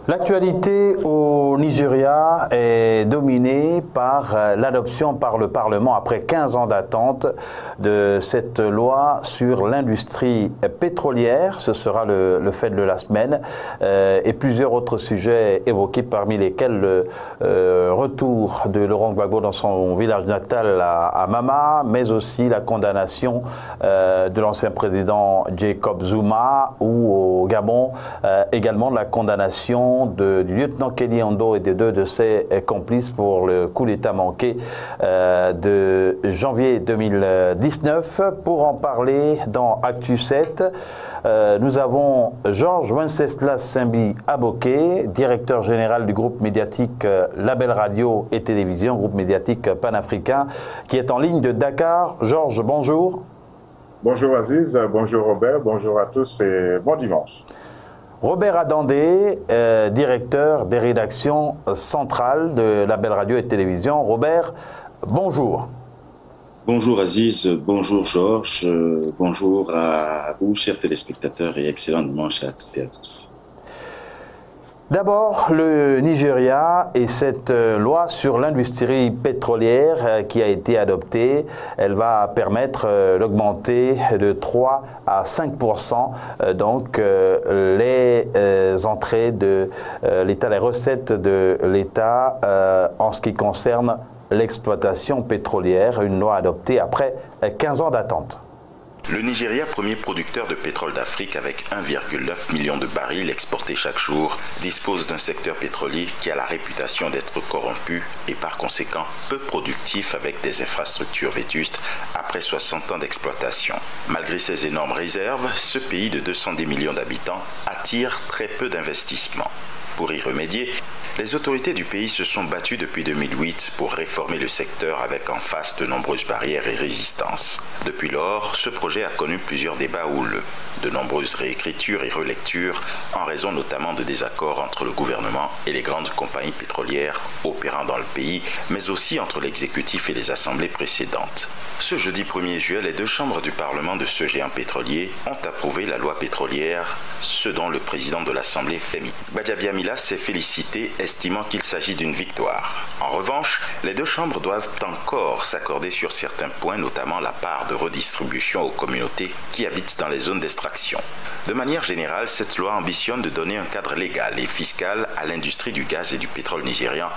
L'actualité au Nigeria est dominée par l'adoption par le Parlement, après 15 ans d'attente, de cette loi sur l'industrie pétrolière. Ce sera le fait de la semaine. Et plusieurs autres sujets évoqués, parmi lesquels le retour de Laurent Gbagbo dans son village natal à Mama, mais aussi la condamnation de l'ancien président Jacob Zuma, ou au Gabon, également la condamnation du lieutenant Kenny Ondo et de deux de ses complices pour le coup d'État manqué de janvier 2019. Pour en parler dans Actu 7, nous avons Georges Wenceslas Simbi Aboké, directeur général du groupe médiatique Label Radio et Télévision, groupe médiatique panafricain, qui est en ligne de Dakar. Georges, bonjour. Bonjour Aziz, bonjour Robert, bonjour à tous et bon dimanche. Robert Adandé, directeur des rédactions centrales de Label Radio et Télévision. Robert, bonjour. Bonjour Aziz, bonjour Georges, bonjour à vous chers téléspectateurs et excellent dimanche à toutes et à tous. D'abord, le Nigeria et cette loi sur l'industrie pétrolière qui a été adoptée, elle va permettre d'augmenter de 3 à 5% donc les entrées de l'État, les recettes de l'État en ce qui concerne l'exploitation pétrolière, une loi adoptée après 15 ans d'attente. Le Nigeria, premier producteur de pétrole d'Afrique avec 1,9 million de barils exportés chaque jour, dispose d'un secteur pétrolier qui a la réputation d'être corrompu et par conséquent peu productif, avec des infrastructures vétustes après 60 ans d'exploitation. Malgré ses énormes réserves, ce pays de 210 millions d'habitants attire très peu d'investissements. Pour y remédier, les autorités du pays se sont battues depuis 2008 pour réformer le secteur, avec en face de nombreuses barrières et résistances. Depuis lors, ce projet a connu plusieurs débats houleux, de nombreuses réécritures et relectures, en raison notamment de désaccords entre le gouvernement et les grandes compagnies pétrolières opérant dans le pays, mais aussi entre l'exécutif et les assemblées précédentes. Ce jeudi 1er juillet, les deux chambres du Parlement de ce géant pétrolier ont approuvé la loi pétrolière, ce dont le président de l'Assemblée, Femi Gbajabiamila, s'est félicité, estimant qu'il s'agit d'une victoire. En revanche, les deux chambres doivent encore s'accorder sur certains points, notamment la part de redistribution aux communautés qui habitent dans les zones d'extraction. De manière générale, cette loi ambitionne de donner un cadre légal et fiscal à l'industrie du gaz et du pétrole nigérian,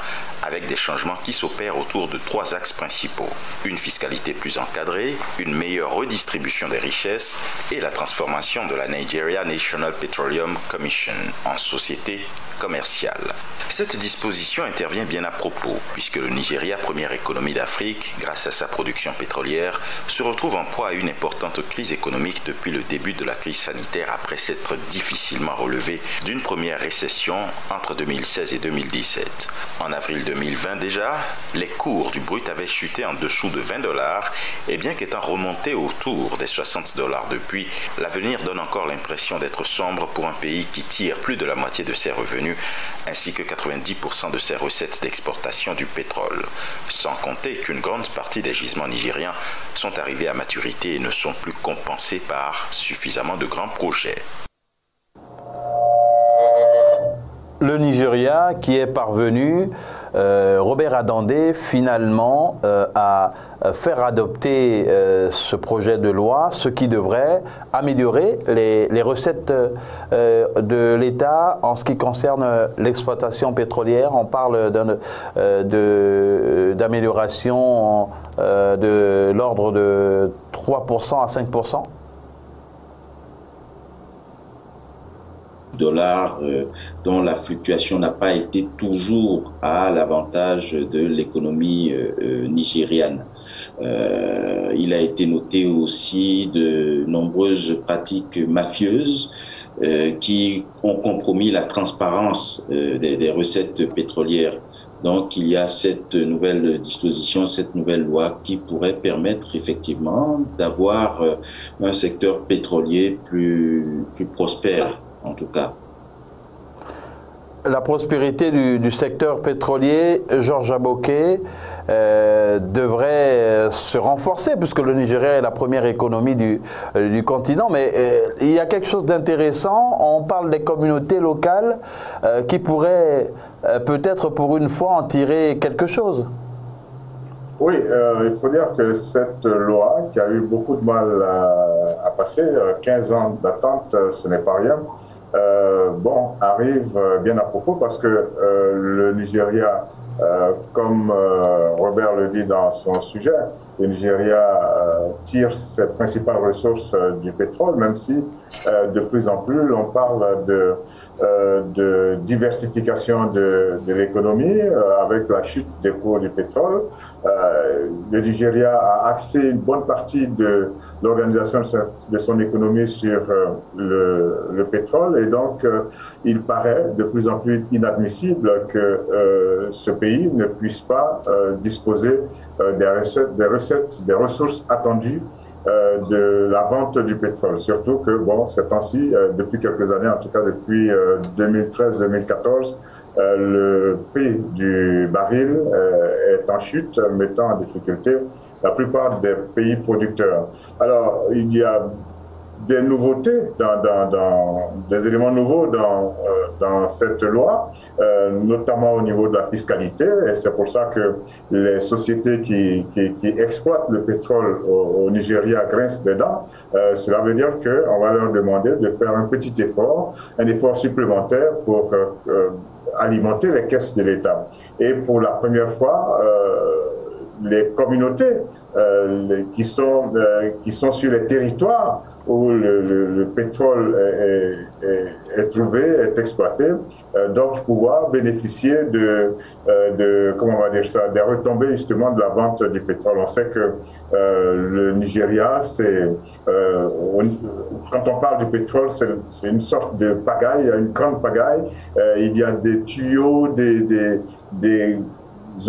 avec des changements qui s'opèrent autour de 3 axes principaux. Une fiscalité plus encadrée, une meilleure redistribution des richesses et la transformation de la Nigeria National Petroleum Commission en société commerciale. Cette disposition intervient bien à propos, puisque le Nigeria, première économie d'Afrique, grâce à sa production pétrolière, se retrouve en proie à une importante crise économique depuis le début de la crise sanitaire, après s'être difficilement relevé d'une première récession entre 2016 et 2017. En avril 2020 déjà, les cours du brut avaient chuté en dessous de $20, et bien qu'étant remonté autour des $60 depuis, l'avenir donne encore l'impression d'être sombre pour un pays qui tire plus de la moitié de ses revenus, ainsi que 90% de ses recettes d'exportation du pétrole. Sans compter qu'une grande partie des gisements nigériens sont arrivés à maturité et ne sont plus compensés par suffisamment de grands projets. Le Nigeria qui est parvenu, Robert Adandé, finalement à faire adopter ce projet de loi, ce qui devrait améliorer les recettes de l'État en ce qui concerne l'exploitation pétrolière. On parle d'amélioration de l'ordre de 3% à 5%. Dollars dont la fluctuation n'a pas été toujours à l'avantage de l'économie nigériane. Il a été noté aussi de nombreuses pratiques mafieuses qui ont compromis la transparence des recettes pétrolières. Donc, il y a cette nouvelle disposition, cette nouvelle loi qui pourrait permettre effectivement d'avoir un secteur pétrolier plus prospère, en tout cas. la prospérité du secteur pétrolier, Georges Aboké, devrait se renforcer, puisque le Nigeria est la première économie du continent. Mais il y a quelque chose d'intéressant. On parle des communautés locales qui pourraient peut-être pour une fois en tirer quelque chose. Oui, il faut dire que cette loi, qui a eu beaucoup de mal à passer, 15 ans d'attente, ce n'est pas rien, arrive bien à propos parce que le Nigeria, comme Robert le dit dans son sujet, le Nigeria tire ses principales ressources du pétrole, même si de plus en plus l'on parle de diversification de l'économie avec la chute des cours du pétrole. Le Nigeria a axé une bonne partie de l'organisation de son économie sur le pétrole, et donc il paraît de plus en plus inadmissible que ce pays ne puisse pas disposer des ressources attendues de la vente du pétrole. Surtout que, ces temps-ci, depuis quelques années, en tout cas depuis 2013-2014, le prix du baril est en chute, mettant en difficulté la plupart des pays producteurs. Alors, il y a des nouveautés, des éléments nouveaux dans cette loi, notamment au niveau de la fiscalité, et c'est pour ça que les sociétés qui exploitent le pétrole au Nigeria grincent des dents. Cela veut dire qu'on va leur demander de faire un petit effort, un effort supplémentaire pour alimenter les caisses de l'État. Et pour la première fois, les communautés qui sont sur les territoires où le pétrole est trouvé, est exploité, doivent pouvoir bénéficier comment on va dire ça, des retombées justement de la vente du pétrole. On sait que le Nigeria, quand on parle du pétrole, c'est une sorte de pagaille, une grande pagaille. Il y a des tuyaux, des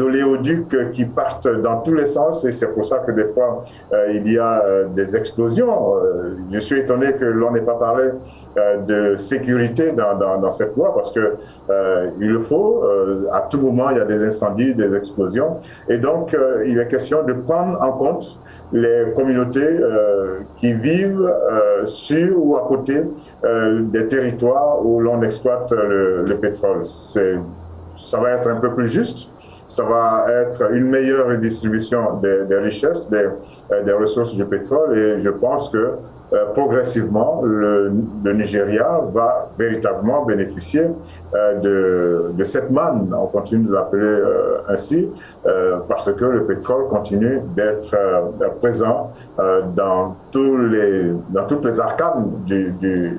oléoducs qui partent dans tous les sens, et c'est pour ça que des fois il y a des explosions. Je suis étonné que l'on n'ait pas parlé de sécurité dans cette loi, parce que il le faut, à tout moment il y a des incendies, des explosions, et donc il est question de prendre en compte les communautés qui vivent sur ou à côté des territoires où l'on exploite le pétrole. Ça va être un peu plus juste. Ça va être une meilleure redistribution des richesses, des ressources du pétrole, et je pense que progressivement, le Nigeria va véritablement bénéficier de cette manne, on continue de l'appeler ainsi, parce que le pétrole continue d'être présent dans toutes les arcanes du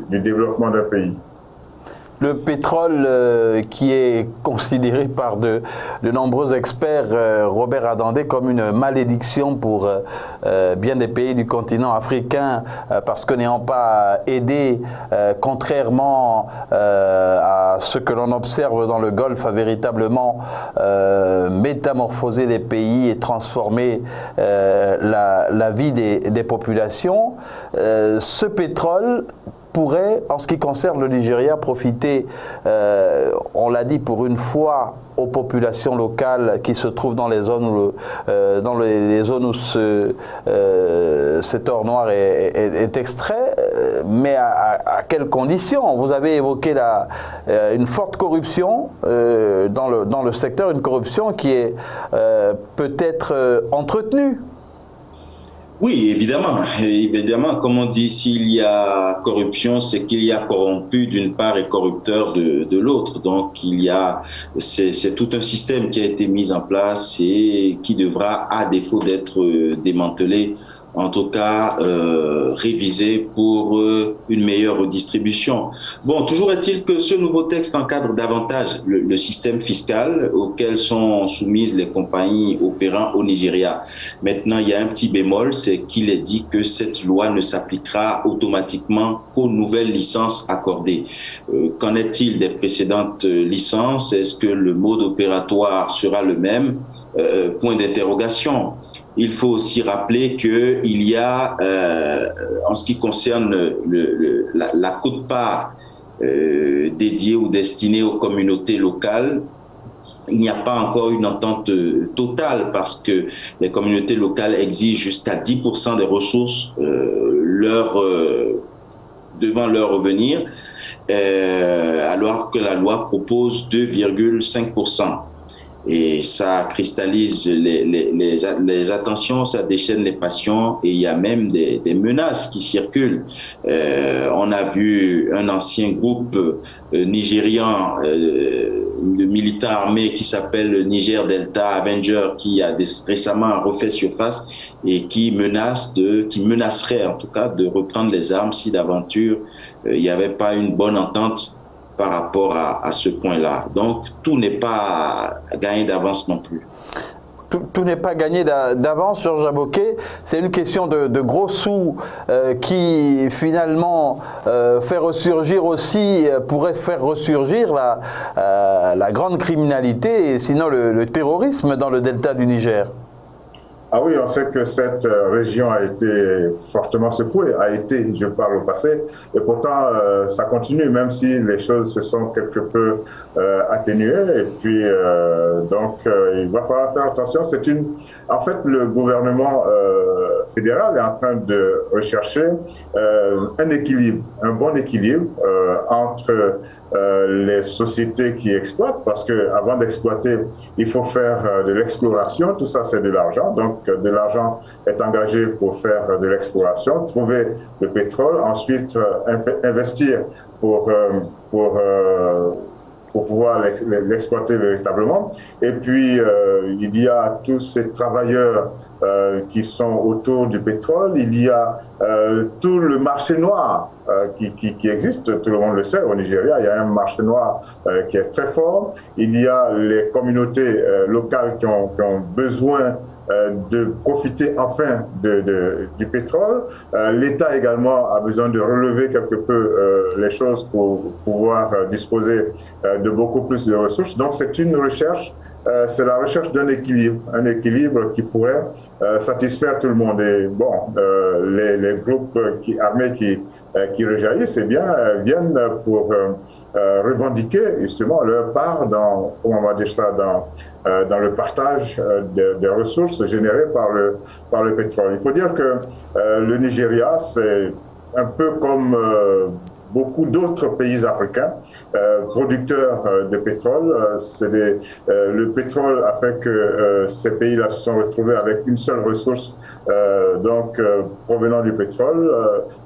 développement d'un pays. Le pétrole qui est considéré par de nombreux experts, Robert Adandé, comme une malédiction pour bien des pays du continent africain, parce que n'ayant pas aidé, contrairement à ce que l'on observe dans le Golfe, à véritablement métamorphoser les pays et transformer la vie des populations, ce pétrole pourrait, en ce qui concerne le Nigeria, profiter, on l'a dit, pour une fois aux populations locales qui se trouvent dans les zones où cet or noir est extrait, mais à quelles conditions? Vous avez évoqué une forte corruption dans le secteur, une corruption qui est peut-être entretenue. Oui, évidemment. Évidemment, comme on dit, s'il y a corruption, c'est qu'il y a corrompu d'une part et corrupteur de l'autre. Donc, c'est tout un système qui a été mis en place et qui devra, à défaut d'être démantelé, en tout cas révisé pour une meilleure redistribution. Bon, toujours est-il que ce nouveau texte encadre davantage le système fiscal auquel sont soumises les compagnies opérant au Nigeria. Maintenant, il y a un petit bémol, c'est qu'il est dit que cette loi ne s'appliquera automatiquement qu'aux nouvelles licences accordées. Qu'en est-il des précédentes licences? Est-ce que le mode opératoire sera le même? Point d'interrogation. Il faut aussi rappeler qu'il y a, en ce qui concerne la quote-part dédiés ou destinés aux communautés locales. Il n'y a pas encore une entente totale parce que les communautés locales exigent jusqu'à 10% des ressources devant leur revenir, alors que la loi propose 2,5%. Et ça cristallise les attentions, ça déchaîne les passions et il y a même des menaces qui circulent. On a vu un ancien groupe nigérian de militants armés qui s'appelle Niger Delta Avenger qui a récemment refait surface et qui menacerait en tout cas de reprendre les armes si d'aventure il n'y avait pas une bonne entente par rapport à ce point-là. Donc, tout n'est pas gagné d'avance non plus. Tout n'est pas gagné d'avance, Georges Aboké. C'est une question de gros sous qui, finalement, pourrait faire ressurgir la grande criminalité et sinon le terrorisme dans le delta du Niger. Ah oui, on sait que cette région a été fortement secouée, je parle au passé, et pourtant ça continue, même si les choses se sont quelque peu atténuées. Et puis, donc, il va falloir faire attention. En fait, le gouvernement fédéral est en train de rechercher un équilibre, un bon équilibre entre les sociétés qui exploitent, parce qu'avant d'exploiter, il faut faire de l'exploration, tout ça c'est de l'argent, donc de l'argent est engagé pour faire de l'exploration, trouver le pétrole, ensuite investir pour pouvoir l'exploiter véritablement. Et puis, il y a tous ces travailleurs qui sont autour du pétrole, il y a tout le marché noir qui existe, tout le monde le sait, au Nigeria, il y a un marché noir qui est très fort, il y a les communautés locales qui ont besoin de profiter enfin du pétrole. L'État également a besoin de relever quelque peu les choses pour pouvoir disposer de beaucoup plus de ressources. Donc c'est une recherche, c'est la recherche d'un équilibre qui pourrait satisfaire tout le monde. Et bon, les groupes armés qui rejaillissent, eh bien, viennent pour revendiquer justement leur part dans, comment on va dire ça, dans le partage des ressources générées par le pétrole. Il faut dire que le Nigeria, c'est un peu comme beaucoup d'autres pays africains producteurs de pétrole. Le pétrole a fait que ces pays-là se sont retrouvés avec une seule ressource provenant du pétrole,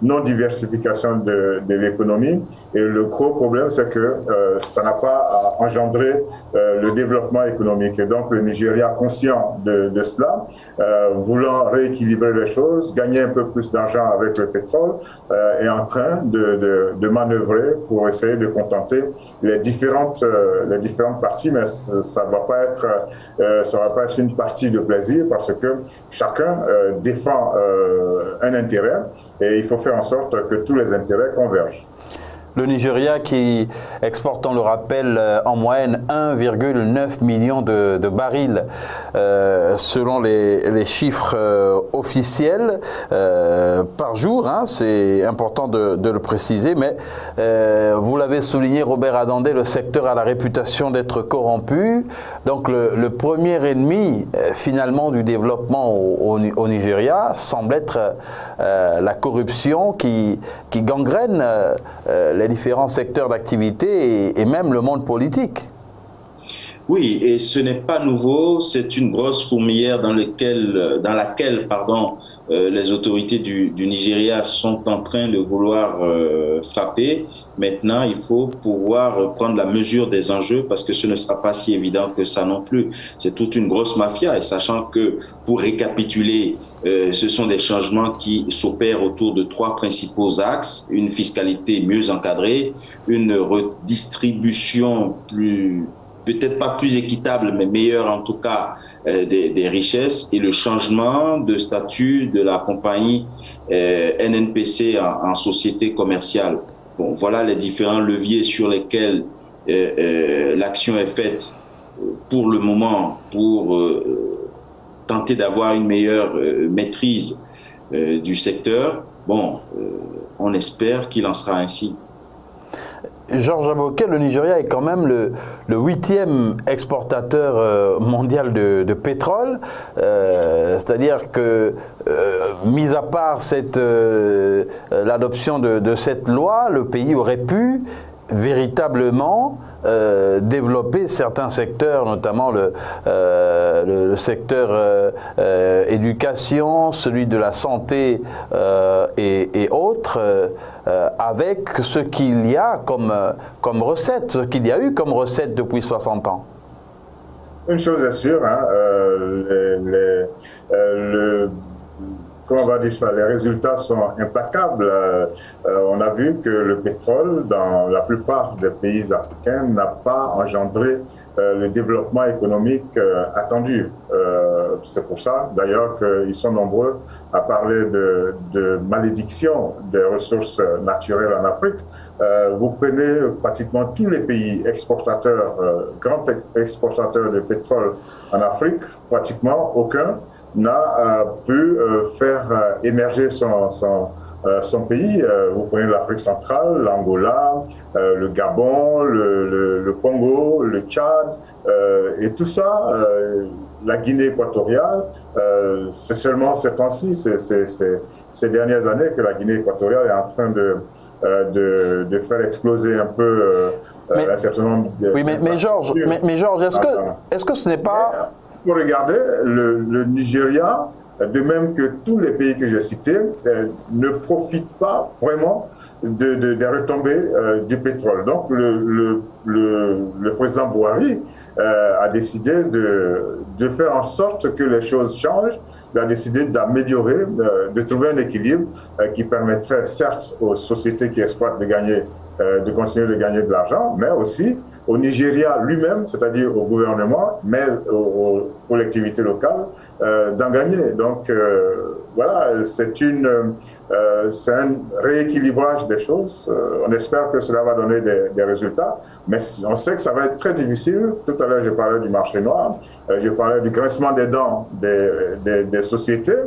non-diversification de l'économie. Et le gros problème, c'est que ça n'a pas engendré le développement économique. Et donc le Nigeria, conscient de cela, voulant rééquilibrer les choses, gagner un peu plus d'argent avec le pétrole, est en train de manœuvrer pour essayer de contenter les différentes parties, mais ça ne va pas être une partie de plaisir parce que chacun défend un intérêt et il faut faire en sorte que tous les intérêts convergent. Le Nigeria qui exporte, on le rappelle, en moyenne 1,9 million de barils selon les chiffres officiels par jour. Hein, c'est important de le préciser, mais vous l'avez souligné, Robert Adandé, le secteur a la réputation d'être corrompu. Donc le premier ennemi finalement du développement au Nigeria semble être la corruption qui gangrène les différents secteurs d'activité et même le monde politique. Oui, et ce n'est pas nouveau, c'est une grosse fourmilière dans laquelle les autorités du Nigeria sont en train de vouloir frapper. Maintenant, il faut pouvoir prendre la mesure des enjeux parce que ce ne sera pas si évident que ça non plus. C'est toute une grosse mafia et sachant que, pour récapituler, ce sont des changements qui s'opèrent autour de 3 principaux axes. Une fiscalité mieux encadrée, une redistribution peut-être pas plus équitable, mais meilleure en tout cas des richesses et le changement de statut de la compagnie NNPC en société commerciale. Bon, voilà les différents leviers sur lesquels l'action est faite pour le moment pour tenter d'avoir une meilleure maîtrise du secteur. Bon, on espère qu'il en sera ainsi. Georges Aboké, le Nigeria est quand même le 8e exportateur mondial de pétrole. C'est-à-dire que, mis à part l'adoption de cette loi, le pays aurait pu véritablement développer certains secteurs, notamment le secteur éducation, celui de la santé et autres, avec ce qu'il y a comme recette, ce qu'il y a eu comme recette depuis 60 ans. Une chose est sûre, hein, comment on va dire ça, les résultats sont implacables. On a vu que le pétrole, dans la plupart des pays africains, n'a pas engendré le développement économique attendu. C'est pour ça, d'ailleurs, qu'ils sont nombreux à parler de malédiction des ressources naturelles en Afrique. Vous prenez pratiquement tous les pays exportateurs, grands exportateurs de pétrole en Afrique, pratiquement aucun n'a pu faire émerger son pays. Vous prenez l'Afrique centrale, l'Angola, le Gabon, le Congo, le Tchad, et tout ça, la Guinée équatoriale, c'est seulement ces temps-ci, ces dernières années que la Guinée équatoriale est en train de faire exploser un peu un certain nombre de... Oui, mais Georges, est-ce que ce n'est pas... Pour regarder, le Nigeria, de même que tous les pays que j'ai cités, ne profitent pas vraiment des retombées du pétrole. Donc le président Buhari a décidé de faire en sorte que les choses changent. Il a décidé d'améliorer, de trouver un équilibre qui permettrait certes aux sociétés qui exploitent de continuer de gagner de l'argent, mais aussi au Nigeria lui-même, c'est-à-dire au gouvernement, mais aux collectivités locales, d'en gagner. Donc voilà, c'est un rééquilibrage des choses. On espère que cela va donner des résultats, mais on sait que ça va être très difficile. Tout à l'heure, je parlais du marché noir, je parlais du grincement des dents des sociétés,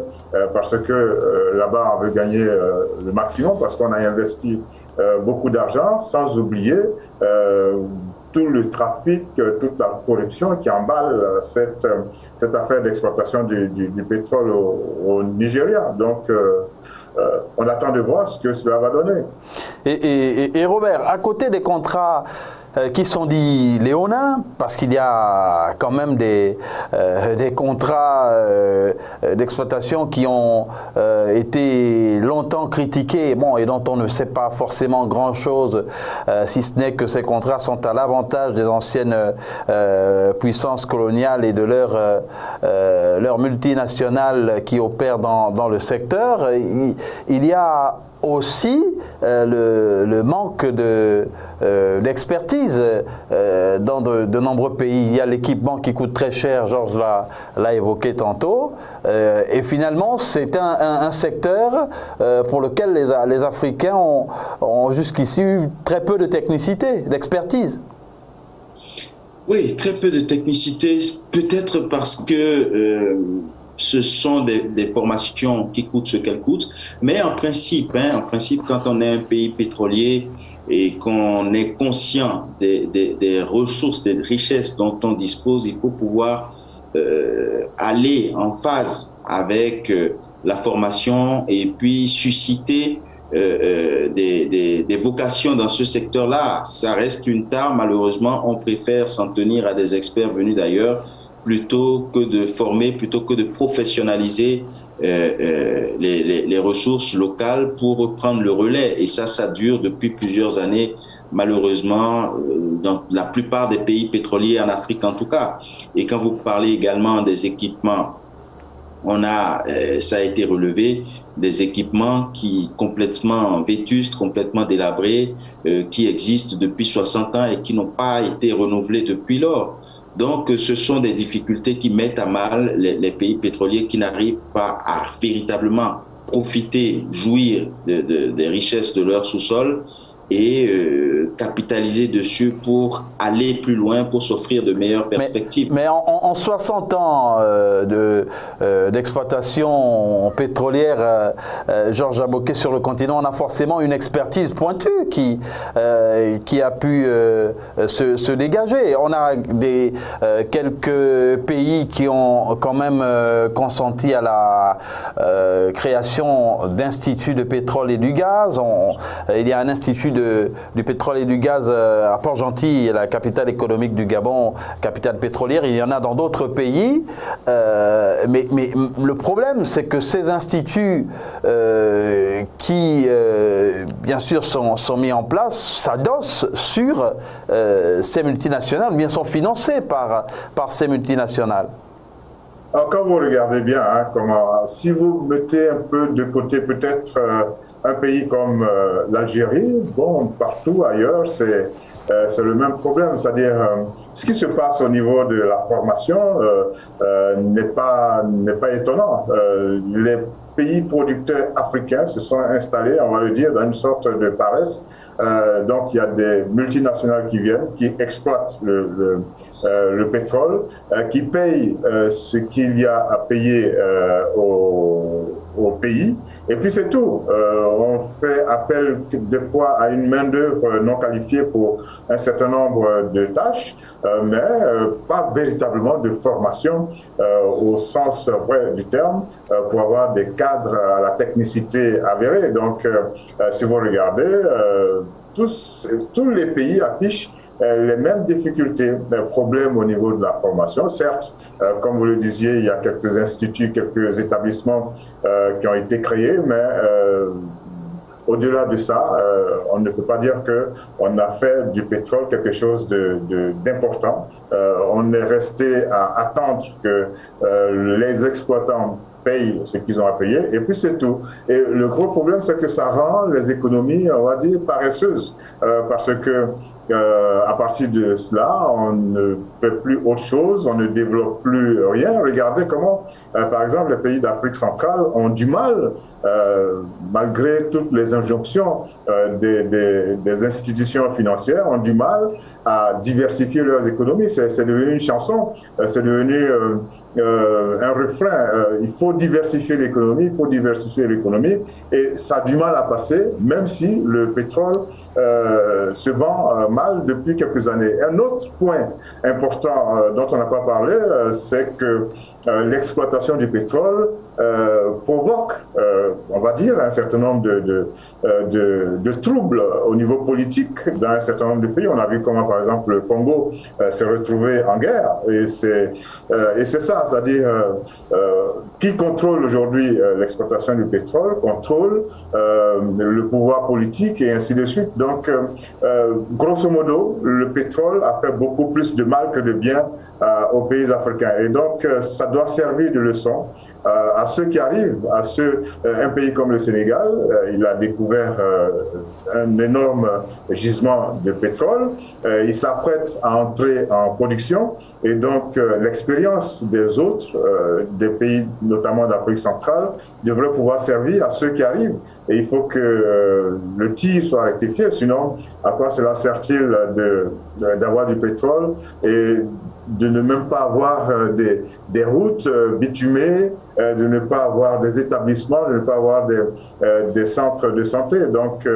parce que là-bas, on veut gagner le maximum, parce qu'on a investi beaucoup d'argent, sans oublier tout le trafic, toute la corruption qui emballe cette affaire d'exploitation du pétrole au Nigeria. Donc, on attend de voir ce que cela va donner. Et Robert, à côté des contrats qui sont dits léonins, parce qu'il y a quand même des contrats d'exploitation qui ont été longtemps critiqués, bon, et dont on ne sait pas forcément grand-chose, si ce n'est que ces contrats sont à l'avantage des anciennes puissances coloniales et de leurs multinationales qui opèrent dans le secteur. Il y a aussi le manque d'expertise dans de nombreux pays. Il y a l'équipement qui coûte très cher, Georges l'a évoqué tantôt, et finalement c'est un secteur pour lequel les Africains ont jusqu'ici eu très peu de technicité, d'expertise. Oui, très peu de technicité, peut-être parce que ce sont des formations qui coûtent ce qu'elles coûtent, mais en principe, quand on est un pays pétrolier et qu'on est conscient des ressources, des richesses dont on dispose, il faut pouvoir aller en phase avec la formation et puis susciter des vocations dans ce secteur-là. Ça reste une tare, malheureusement, on préfère s'en tenir à des experts venus d'ailleurs, plutôt que de former, plutôt que de professionnaliser les ressources locales pour reprendre le relais. Et ça dure depuis plusieurs années, malheureusement, dans la plupart des pays pétroliers, en Afrique en tout cas. Et quand vous parlez également des équipements, ça a été relevé, des équipements qui complètement vétustes, complètement délabrés, qui existent depuis 60 ans et qui n'ont pas été renouvelés depuis lors. Donc, ce sont des difficultés qui mettent à mal les pays pétroliers qui n'arrivent pas à véritablement profiter, jouir des richesses de leur sous-sol. et capitaliser dessus pour aller plus loin, pour s'offrir de meilleures perspectives. Mais en 60 ans d'exploitation pétrolière, Georges Aboké, sur le continent, on a forcément une expertise pointue qui a pu se dégager. On a quelques pays qui ont quand même consenti à la création d'instituts de pétrole et du gaz. Il y a un institut du pétrole et du gaz à Port-Gentil, la capitale économique du Gabon, capitale pétrolière. Il y en a dans d'autres pays. Mais le problème, c'est que ces instituts qui, bien sûr, sont mis en place, s'adossent sur ces multinationales, ou bien sont financés par ces multinationales. Alors, quand vous regardez bien, si vous mettez un peu de côté peut-être un pays comme l'Algérie, bon, partout ailleurs, c'est le même problème. C'est-à-dire, ce qui se passe au niveau de la formation n'est pas étonnant. Les pays producteurs africains se sont installés, on va le dire, dans une sorte de paresse. Donc il y a des multinationales qui viennent, qui exploitent le pétrole, qui payent ce qu'il y a à payer au pays, et puis c'est tout. On fait appel des fois à une main-d'œuvre non qualifiée pour un certain nombre de tâches, mais pas véritablement de formation au sens vrai du terme, pour avoir des cadres à la technicité avérée. Donc, si vous regardez, tous les pays affichent les mêmes difficultés, les problèmes au niveau de la formation. Certes, comme vous le disiez, il y a quelques instituts, quelques établissements qui ont été créés, mais au-delà de ça, on ne peut pas dire qu'on a fait du pétrole quelque chose d'important. On est resté à attendre que les exploitants payent ce qu'ils ont à payer, et puis c'est tout. Et le gros problème, c'est que ça rend les économies, on va dire, paresseuses, parce que à partir de cela, on ne fait plus autre chose, on ne développe plus rien. Regardez comment, par exemple, les pays d'Afrique centrale ont du mal, malgré toutes les injonctions des institutions financières, ont du mal à diversifier leurs économies. C'est devenu une chanson, c'est devenu un refrain. Il faut diversifier l'économie, et ça a du mal à passer, même si le pétrole se vend mal depuis quelques années. Un autre point important dont on n'a pas parlé, c'est que l'exploitation du pétrole provoque, on va dire, un certain nombre de troubles au niveau politique dans un certain nombre de pays. On a vu comment, par exemple, le Congo s'est retrouvé en guerre, et c'est ça, c'est-à-dire qui contrôle aujourd'hui l'exploitation du pétrole, contrôle le pouvoir politique, et ainsi de suite. Donc, grosso modo, le pétrole a fait beaucoup plus de mal que de bien aux pays africains. Et donc, ça doit servir de leçon à ceux qui arrivent, un pays comme le Sénégal, il a découvert un énorme gisement de pétrole, il s'apprête à entrer en production, et donc l'expérience des autres, des pays notamment d'Afrique centrale, devrait pouvoir servir à ceux qui arrivent. Et il faut que le tir soit rectifié, sinon à quoi cela sert-il d'avoir du pétrole et de ne même pas avoir des routes bitumées, de ne pas avoir des établissements, de ne pas avoir des centres de santé. Donc,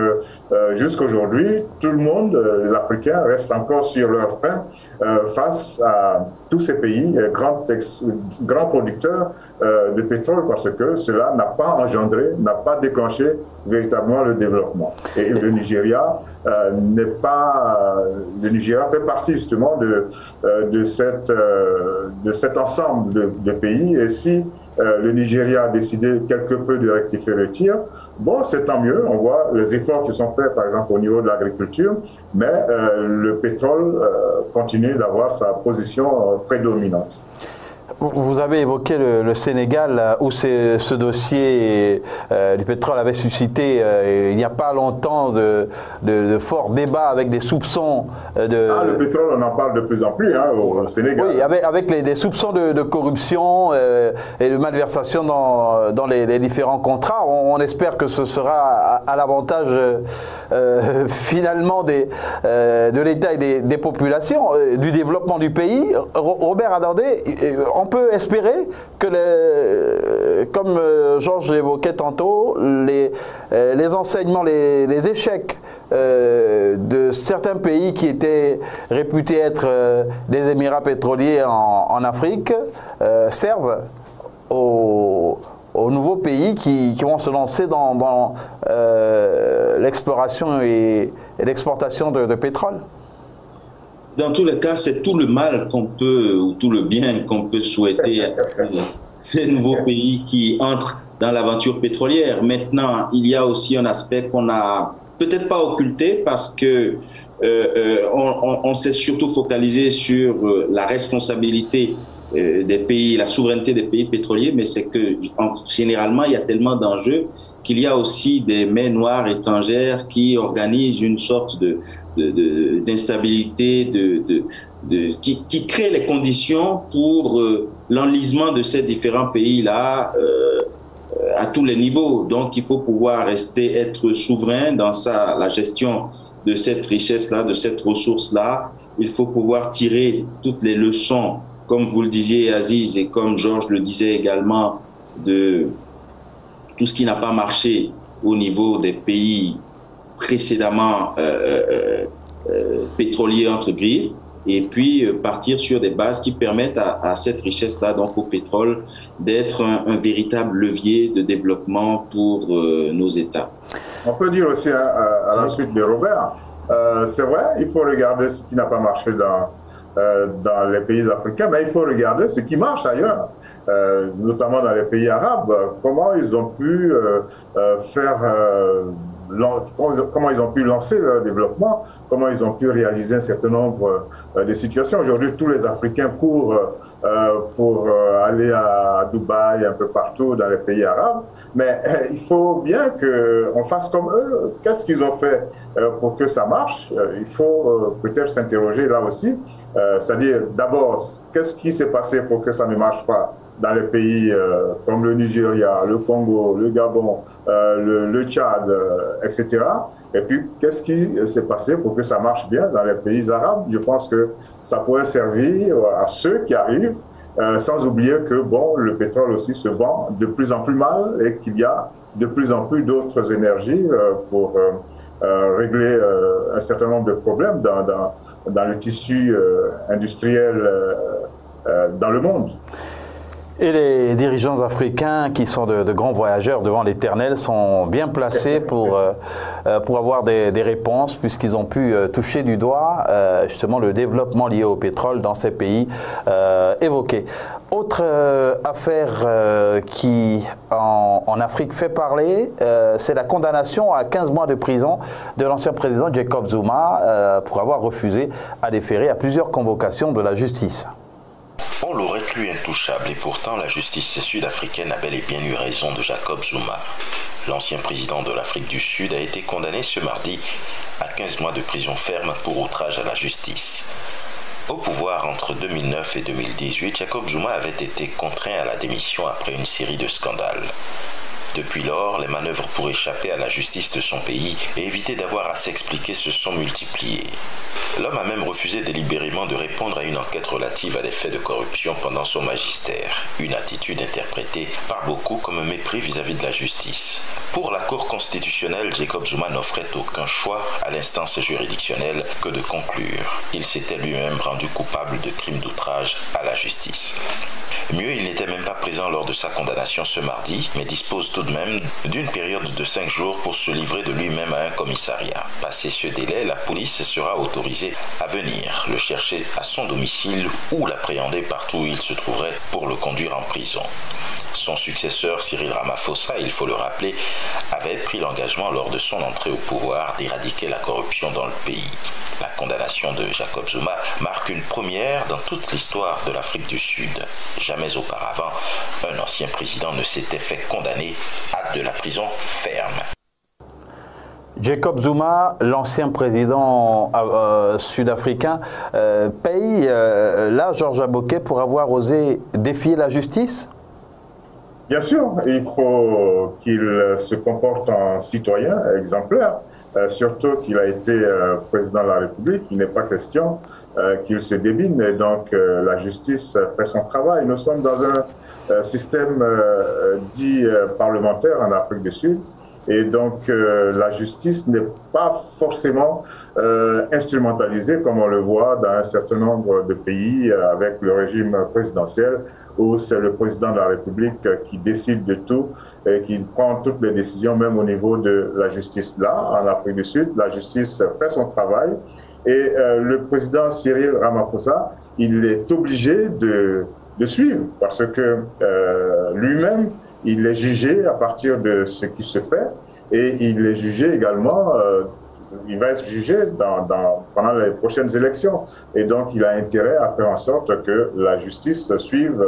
jusqu'à aujourd'hui, tout le monde, les Africains, restent encore sur leur faim face à tous ces pays, grands producteurs de pétrole, parce que cela n'a pas engendré, n'a pas déclenché véritablement le développement. Et le Nigeria le Nigeria fait partie justement de cet ensemble de pays, et si le Nigeria a décidé quelque peu de rectifier le tir, bon, c'est tant mieux. On voit les efforts qui sont faits, par exemple, au niveau de l'agriculture, mais le pétrole continue d'avoir sa position prédominante. Vous avez évoqué le Sénégal, où ce dossier du pétrole avait suscité il n'y a pas longtemps de forts débats avec des soupçons le pétrole, on en parle de plus en plus au Sénégal. Oui, avec des soupçons de corruption et de malversation dans les différents contrats. On espère que ce sera à l'avantage finalement de l'État et des populations, du développement du pays. Robert Adandé, on peut espérer que, comme Georges l'évoquait tantôt, les enseignements, les échecs de certains pays qui étaient réputés être des Émirats pétroliers en Afrique servent aux nouveaux pays qui vont se lancer dans l'exploration et l'exportation de pétrole. Dans tous les cas, c'est tout le mal qu'on peut, ou tout le bien qu'on peut souhaiter à ces nouveaux pays qui entrent dans l'aventure pétrolière. Maintenant, il y a aussi un aspect qu'on n'a peut-être pas occulté parce que on s'est surtout focalisé sur la responsabilité des pays, la souveraineté des pays pétroliers, mais c'est que généralement il y a tellement d'enjeux qu'il y a aussi des mains noires étrangères qui organisent une sorte d'instabilité, qui crée les conditions pour l'enlisement de ces différents pays-là à tous les niveaux. Donc il faut pouvoir être souverain dans la gestion de cette richesse-là, de cette ressource-là. Il faut pouvoir tirer toutes les leçons, comme vous le disiez Aziz et comme Georges le disait également, de tout ce qui n'a pas marché au niveau des pays précédemment pétroliers entre griffes, et puis partir sur des bases qui permettent à cette richesse-là, donc au pétrole, d'être un véritable levier de développement pour nos États. On peut dire aussi à la suite de Robert, c'est vrai, il faut regarder ce qui n'a pas marché dans les pays africains, mais il faut regarder ce qui marche ailleurs, notamment dans les pays arabes. Comment ils ont pu comment ils ont pu lancer leur développement, comment ils ont pu réaliser un certain nombre de situations. Aujourd'hui, tous les Africains courent pour aller à Dubaï, un peu partout dans les pays arabes, mais il faut bien qu'on fasse comme eux. Qu'est-ce qu'ils ont fait pour que ça marche? Il faut peut-être s'interroger là aussi, c'est-à-dire d'abord, qu'est-ce qui s'est passé pour que ça ne marche pas dans les pays comme le Nigeria, le Congo, le Gabon, le Tchad, etc. Et puis, qu'est-ce qui s'est passé pour que ça marche bien dans les pays arabes? Je pense que ça pourrait servir à ceux qui arrivent, sans oublier que bon, le pétrole aussi se vend de plus en plus mal et qu'il y a de plus en plus d'autres énergies pour régler un certain nombre de problèmes dans le tissu industriel dans le monde. Et les dirigeants africains qui sont de grands voyageurs devant l'éternel sont bien placés pour avoir des réponses, puisqu'ils ont pu toucher du doigt justement le développement lié au pétrole dans ces pays évoqués. Autre affaire qui en Afrique fait parler, c'est la condamnation à 15 mois de prison de l'ancien président Jacob Zuma pour avoir refusé à déférer à plusieurs convocations de la justice. On l'aurait cru intouchable et pourtant la justice sud-africaine a bel et bien eu raison de Jacob Zuma. L'ancien président de l'Afrique du Sud a été condamné ce mardi à 15 mois de prison ferme pour outrage à la justice. Au pouvoir entre 2009 et 2018, Jacob Zuma avait été contraint à la démission après une série de scandales. Depuis lors, les manœuvres pour échapper à la justice de son pays et éviter d'avoir à s'expliquer se sont multipliées. L'homme a même refusé délibérément de répondre à une enquête relative à des faits de corruption pendant son magistère, une attitude interprétée par beaucoup comme un mépris vis-à-vis de la justice. Pour la Cour constitutionnelle, Jacob Zuma n'offrait aucun choix à l'instance juridictionnelle que de conclure qu'il s'était lui-même rendu coupable de crimes d'outrage à la justice. Mieux, il n'était même pas présent lors de sa condamnation ce mardi, mais dispose tout tout de même d'une période de 5 jours pour se livrer de lui-même à un commissariat. Passé ce délai, la police sera autorisée à venir le chercher à son domicile ou l'appréhender partout où il se trouverait pour le conduire en prison. Son successeur, Cyril Ramaphosa, il faut le rappeler, avait pris l'engagement lors de son entrée au pouvoir d'éradiquer la corruption dans le pays. La condamnation de Jacob Zuma marque une première dans toute l'histoire de l'Afrique du Sud. Jamais auparavant, un ancien président ne s'était fait condamner à de la prison ferme. Jacob Zuma, l'ancien président sud-africain, paye là Georges Aboké pour avoir osé défier la justice? Bien sûr, il faut qu'il se comporte en citoyen exemplaire, surtout qu'il a été président de la République. Il n'est pas question qu'il se débine et donc la justice fait son travail. Nous sommes dans un système dit parlementaire en Afrique du Sud. Et donc, la justice n'est pas forcément instrumentalisée comme on le voit dans un certain nombre de pays avec le régime présidentiel où c'est le président de la République qui décide de tout et qui prend toutes les décisions, même au niveau de la justice. Là, en Afrique du Sud, la justice fait son travail et le président Cyril Ramaphosa, il est obligé de suivre parce que lui-même, il est jugé à partir de ce qui se fait et il est jugé également, il va être jugé pendant les prochaines élections. Et donc, il a intérêt à faire en sorte que la justice suive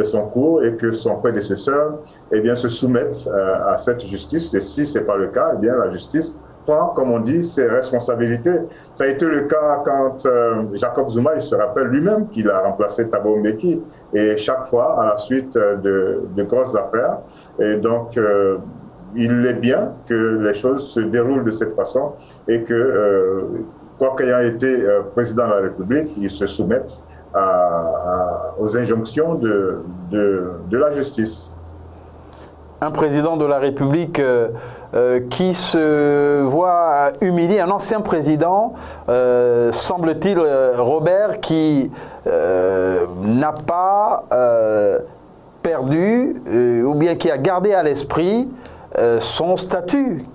son cours et que son prédécesseur se soumette à cette justice. Et si ce n'est pas le cas, eh bien, la justice prend, comme on dit, ses responsabilités. Ça a été le cas quand Jacob Zuma, il se rappelle lui-même qu'il a remplacé Thabo Mbeki. Et chaque fois, à la suite de grosses affaires. Et donc, il est bien que les choses se déroulent de cette façon et que, quoi qu'ayant été président de la République, il se soumette aux injonctions de la justice. Un président de la République qui se voit humilier, un ancien président, semble-t-il, Robert, qui n'a pas perdu ou bien qui a gardé à l'esprit son statut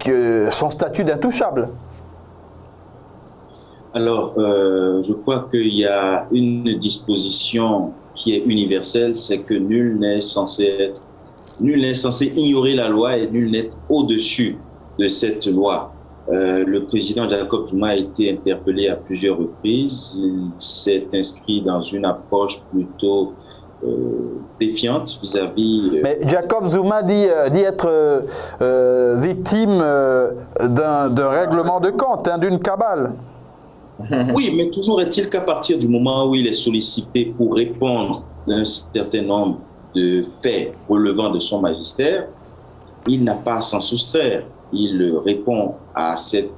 d'intouchable. Alors, je crois qu'il y a une disposition qui est universelle, c'est que nul n'est censé ignorer la loi et nul n'est au-dessus de cette loi. Le président Jacob Zuma a été interpellé à plusieurs reprises. Il s'est inscrit dans une approche plutôt défiante vis-à-vis... Mais Jacob Zuma dit être victime d'un règlement de compte, d'une cabale. Oui, mais toujours est-il qu'à partir du moment où il est sollicité pour répondre d'un certain nombre de faits relevant de son magistère, il n'a pas à s'en soustraire. Il répond à ces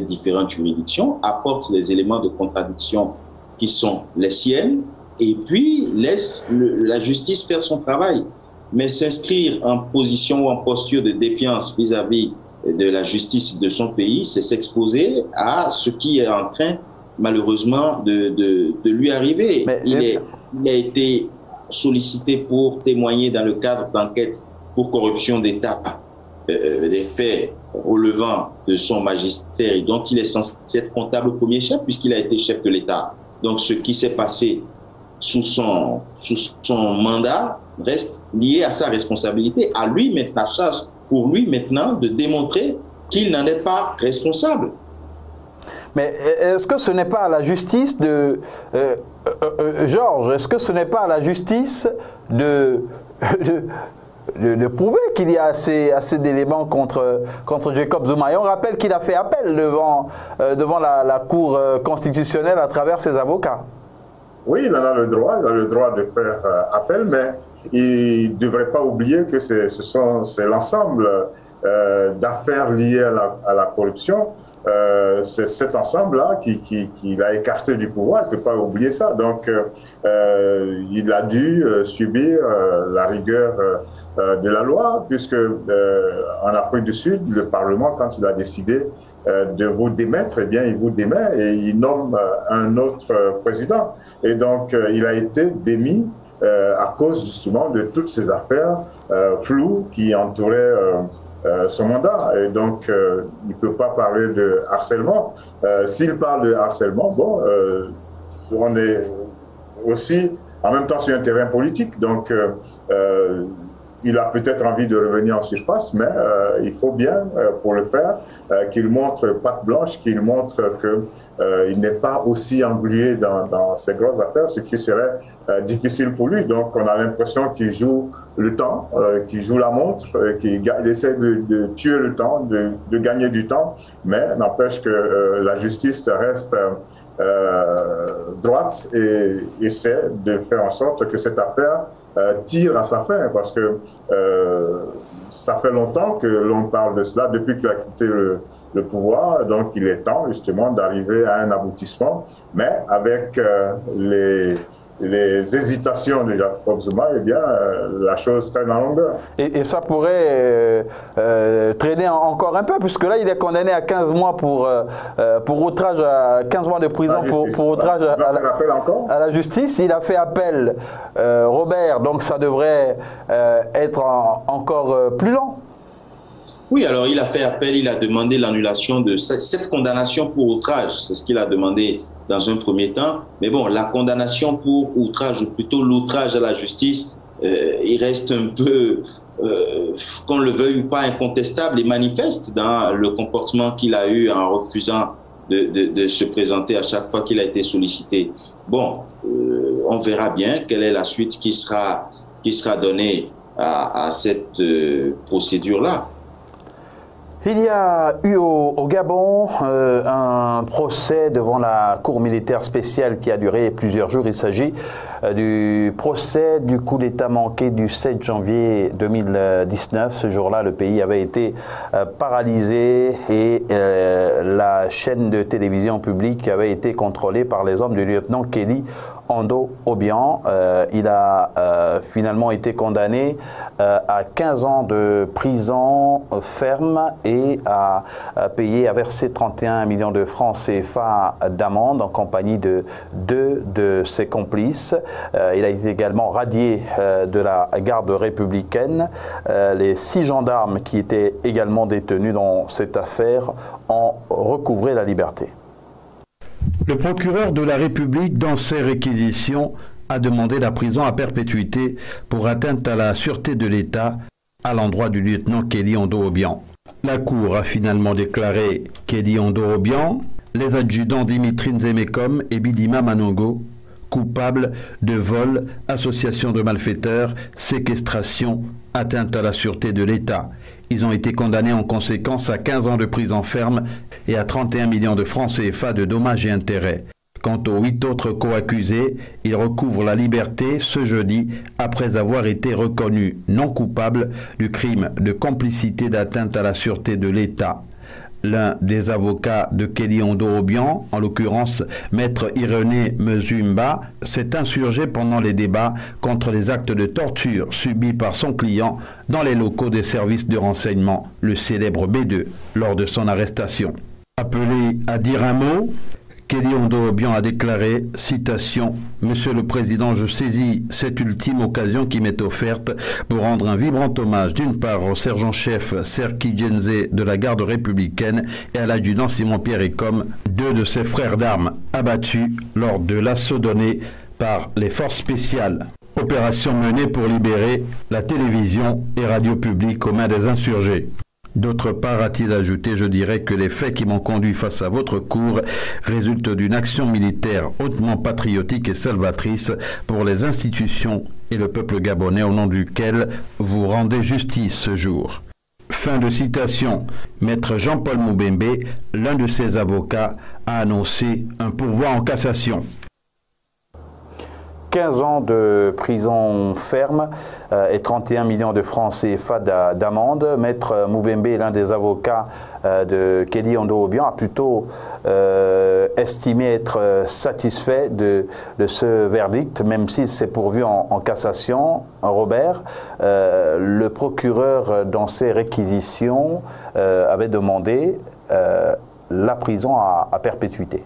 différentes juridictions, apporte les éléments de contradiction qui sont les siennes, et puis laisse la justice faire son travail. Mais s'inscrire en position ou en posture de défiance vis-à-vis de la justice de son pays, c'est s'exposer à ce qui est en train, malheureusement, de lui arriver. Il a été sollicité pour témoigner dans le cadre d'enquêtes pour corruption d'État des faits relevant de son magistère et dont il est censé être comptable au premier chef puisqu'il a été chef de l'État. Donc ce qui s'est passé sous son mandat reste lié à sa responsabilité. À lui mettre la charge pour lui maintenant de démontrer qu'il n'en est pas responsable. Mais est-ce que ce n'est pas à la justice de... Georges, est-ce que ce n'est pas à la justice de prouver qu'il y a assez d'éléments contre Jacob Zuma? Et on rappelle qu'il a fait appel devant la Cour constitutionnelle à travers ses avocats. Oui, il en a le droit de faire appel, mais il ne devrait pas oublier que c'est l'ensemble d'affaires liées à la corruption. C'est cet ensemble-là qui l'a écarté du pouvoir, il ne peut pas oublier ça. Donc, il a dû subir la rigueur de la loi, puisque en Afrique du Sud, le Parlement, quand il a décidé de vous démettre, eh bien, il vous démet et il nomme un autre président. Et donc, il a été démis à cause justement de toutes ces affaires floues qui entouraient son mandat. Et donc, il ne peut pas parler de harcèlement. S'il parle de harcèlement, bon, on est aussi en même temps sur un terrain politique. Donc, il a peut-être envie de revenir en surface, mais il faut bien, pour le faire, qu'il montre patte blanche, qu'il montre qu'il n'est pas aussi englué dans ces grosses affaires, ce qui serait difficile pour lui. Donc, on a l'impression qu'il joue le temps, qu'il joue la montre, qu'il essaie de tuer le temps, de gagner du temps, mais n'empêche que la justice reste droite et essaie de faire en sorte que cette affaire tire à sa fin, parce que ça fait longtemps que l'on parle de cela, depuis qu'il a quitté le pouvoir, donc il est temps justement d'arriver à un aboutissement, mais avec les hésitations de Jacob Zuma, eh bien, la chose traîne en longueur. Et ça pourrait traîner encore un peu, puisque là, il est condamné à 15 mois pour outrage, à 15 mois de prison pour outrage à la justice. Il a fait appel, Robert, donc ça devrait être encore plus long. Oui, alors il a fait appel, il a demandé l'annulation de cette condamnation pour outrage. C'est ce qu'il a demandé dans un premier temps. Mais bon, la condamnation pour outrage, ou plutôt l'outrage à la justice, il reste un peu, qu'on le veuille ou pas, incontestable et manifeste dans le comportement qu'il a eu en refusant de se présenter à chaque fois qu'il a été sollicité. Bon, on verra bien quelle est la suite qui sera donnée à cette procédure-là. Il y a eu au Gabon un procès devant la Cour militaire spéciale qui a duré plusieurs jours. Il s'agit du procès du coup d'État manqué du 7 janvier 2019. Ce jour-là, le pays avait été paralysé et la chaîne de télévision publique avait été contrôlée par les hommes du lieutenant Kelly Ando Obiang. Il a finalement été condamné à 15 ans de prison ferme et à payer, à verser 31 millions de francs CFA d'amende en compagnie de 2 de ses complices. Il a été également radié de la garde républicaine. Les 6 gendarmes qui étaient également détenus dans cette affaire ont recouvré la liberté. Le procureur de la République, dans ses réquisitions, a demandé la prison à perpétuité pour atteinte à la sûreté de l'État à l'endroit du lieutenant Kelly Ando Obiang. La Cour a finalement déclaré Kelly Ando Obiang, les adjudants Dimitri Nzemekom et Bidima Manongo, coupables de vol, association de malfaiteurs, séquestration, atteinte à la sûreté de l'État. Ils ont été condamnés en conséquence à 15 ans de prison ferme et à 31 millions de francs CFA de dommages et intérêts. Quant aux 8 autres co-accusés, ils recouvrent la liberté ce jeudi après avoir été reconnus non coupables du crime de complicité d'atteinte à la sûreté de l'État. L'un des avocats de Kelly Ando Obiang, en l'occurrence Maître Irené Mezumba, s'est insurgé pendant les débats contre les actes de torture subis par son client dans les locaux des services de renseignement, le célèbre B2, lors de son arrestation. Appelé à dire un mot, Kelly Ando Obiang a déclaré, citation, « Monsieur le Président, je saisis cette ultime occasion qui m'est offerte pour rendre un vibrant hommage d'une part au sergent-chef Serki Djenze de la garde républicaine et à l'adjudant Simon-Pierre Ecom, 2 de ses frères d'armes abattus lors de l'assaut donné par les forces spéciales. Opération menée pour libérer la télévision et radio publique aux mains des insurgés. » D'autre part, a-t-il ajouté, je dirais que les faits qui m'ont conduit face à votre cour résultent d'une action militaire hautement patriotique et salvatrice pour les institutions et le peuple gabonais au nom duquel vous rendez justice ce jour. Fin de citation. Maître Jean-Paul Moubembe, l'un de ses avocats, a annoncé un pourvoi en cassation. 15 ans de prison ferme et 31 millions de francs CFA d'amende. Maître Moubembe, l'un des avocats de Kelly Ando Obiang, a plutôt estimé être satisfait de ce verdict, même si c'est pourvu en cassation. Robert, le procureur, dans ses réquisitions, avait demandé la prison à perpétuité.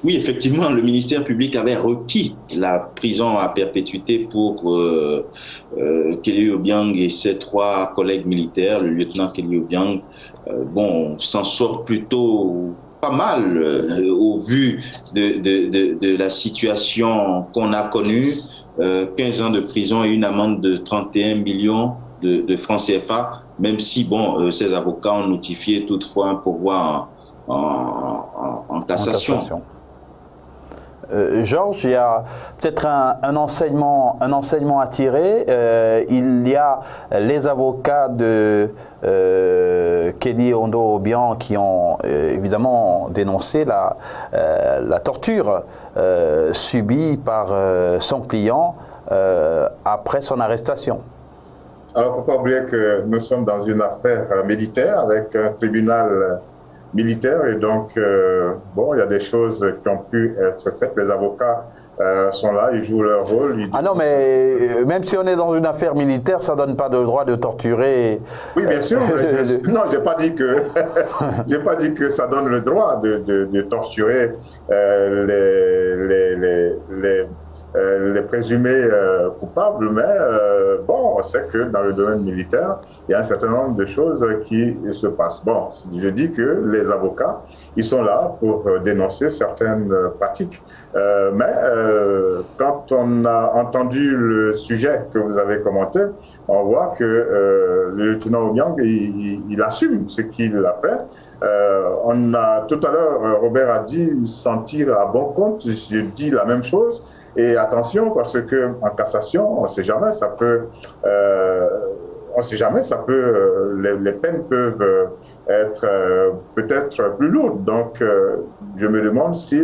Oui, effectivement, le ministère public avait requis la prison à perpétuité pour Kelly Obiang et ses 3 collègues militaires. Le lieutenant Kelly Obiang, s'en sort plutôt pas mal au vu de la situation qu'on a connue. 15 ans de prison et une amende de 31 millions de francs CFA, même si, ses avocats ont notifié toutefois un pourvoi en cassation. Georges, il y a peut-être un enseignement à tirer. Il y a les avocats de Kelly Ondo Obiang qui ont évidemment dénoncé la torture subie par son client après son arrestation. Alors, il ne faut pas oublier que nous sommes dans une affaire militaire avec un tribunal militaire et donc, il y a des choses qui ont pu être faites. Les avocats sont là, ils jouent leur rôle. Ah non, mais même si on est dans une affaire militaire, ça ne donne pas le droit de torturer. Oui, bien sûr. Non, je n'ai pas dit que j'ai pas dit que ça donne le droit de torturer les présumés coupables, mais on sait que dans le domaine militaire, il y a un certain nombre de choses qui se passent. Bon, je dis que les avocats, ils sont là pour dénoncer certaines pratiques. Mais quand on a entendu le sujet que vous avez commenté, on voit que le lieutenant Obiang, il assume ce qu'il a fait. On a tout à l'heure, Robert a dit sentir à bon compte, je dis la même chose. Et attention, parce que en cassation, on ne sait jamais, ça peut, les peines peuvent être peut-être plus lourdes. Donc, je me demande si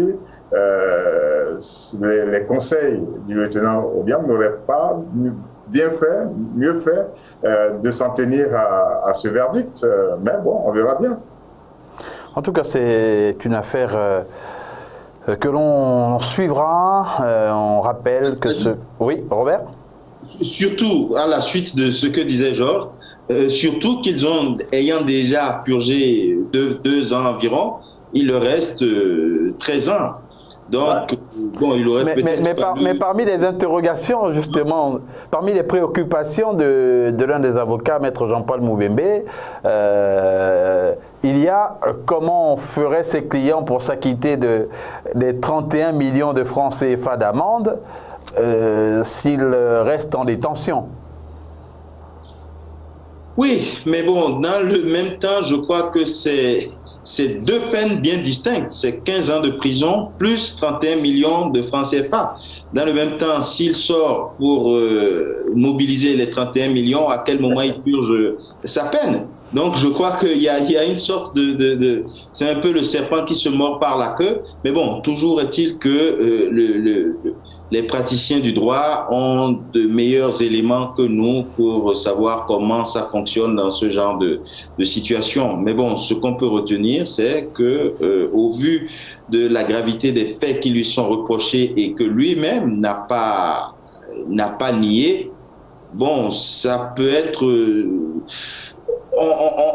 les conseils du lieutenant Obiang n'auraient pas mieux fait de s'en tenir à ce verdict. Mais bon, on verra bien. En tout cas, c'est une affaire que l'on suivra. On rappelle que ce... Oui, Robert ? Surtout, à la suite de ce que disait Georges, surtout ayant déjà purgé 2 ans environ, il leur reste 13 ans. Donc, il aurait peut-être... Mais parmi les interrogations, justement, parmi les préoccupations de l'un des avocats, Maître Jean-Paul Moubembe, il y a comment on ferait ses clients pour s'acquitter des 31 millions de francs CFA d'amende s'ils restent en détention. Oui, mais dans le même temps, je crois que c'est 2 peines bien distinctes. C'est 15 ans de prison plus 31 millions de francs CFA. Dans le même temps, s'il sort pour mobiliser les 31 millions, à quel moment il purge sa peine? Donc, je crois qu'il y a une sorte c'est un peu le serpent qui se mord par la queue. Mais toujours est-il que les praticiens du droit ont de meilleurs éléments que nous pour savoir comment ça fonctionne dans ce genre de situation. Mais ce qu'on peut retenir, c'est que au vu de la gravité des faits qui lui sont reprochés et que lui-même n'a pas nié, ça peut être...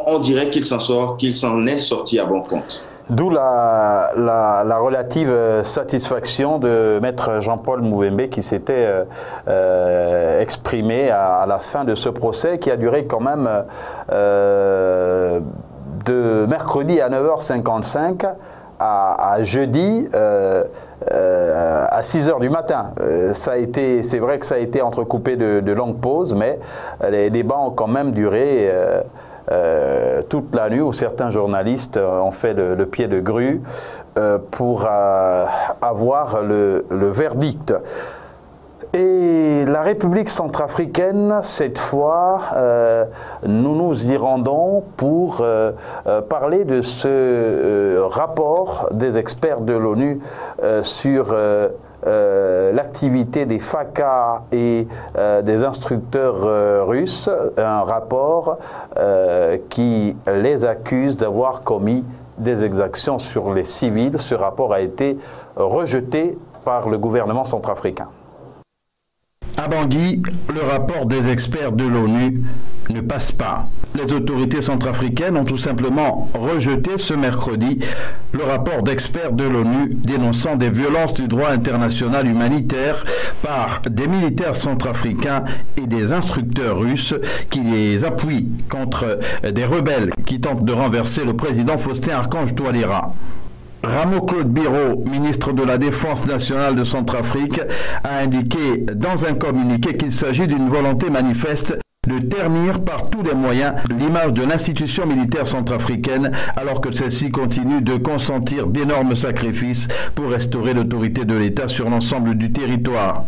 On dirait qu'il s'en est sorti à bon compte. D'où la relative satisfaction de Maître Jean-Paul Moubembe qui s'était exprimé à la fin de ce procès qui a duré quand même de mercredi à 9h55 à jeudi à 6h du matin. C'est vrai que ça a été entrecoupé de longues pauses, mais les débats ont quand même duré toute la nuit, où certains journalistes ont fait le pied de grue pour avoir le verdict. Et la République centrafricaine, cette fois, nous nous y rendons pour parler de ce rapport des experts de l'ONU sur l'activité des FACA et des instructeurs russes, un rapport qui les accuse d'avoir commis des exactions sur les civils. Ce rapport a été rejeté par le gouvernement centrafricain. À Bangui, le rapport des experts de l'ONU ne passe pas. Les autorités centrafricaines ont tout simplement rejeté ce mercredi le rapport d'experts de l'ONU dénonçant des violences du droit international humanitaire par des militaires centrafricains et des instructeurs russes qui les appuient contre des rebelles qui tentent de renverser le président Faustin Archange Touadéra. Rameau Claude Biro, ministre de la Défense nationale de Centrafrique, a indiqué dans un communiqué qu'il s'agit d'une volonté manifeste de ternir par tous les moyens l'image de l'institution militaire centrafricaine alors que celle-ci continue de consentir d'énormes sacrifices pour restaurer l'autorité de l'État sur l'ensemble du territoire.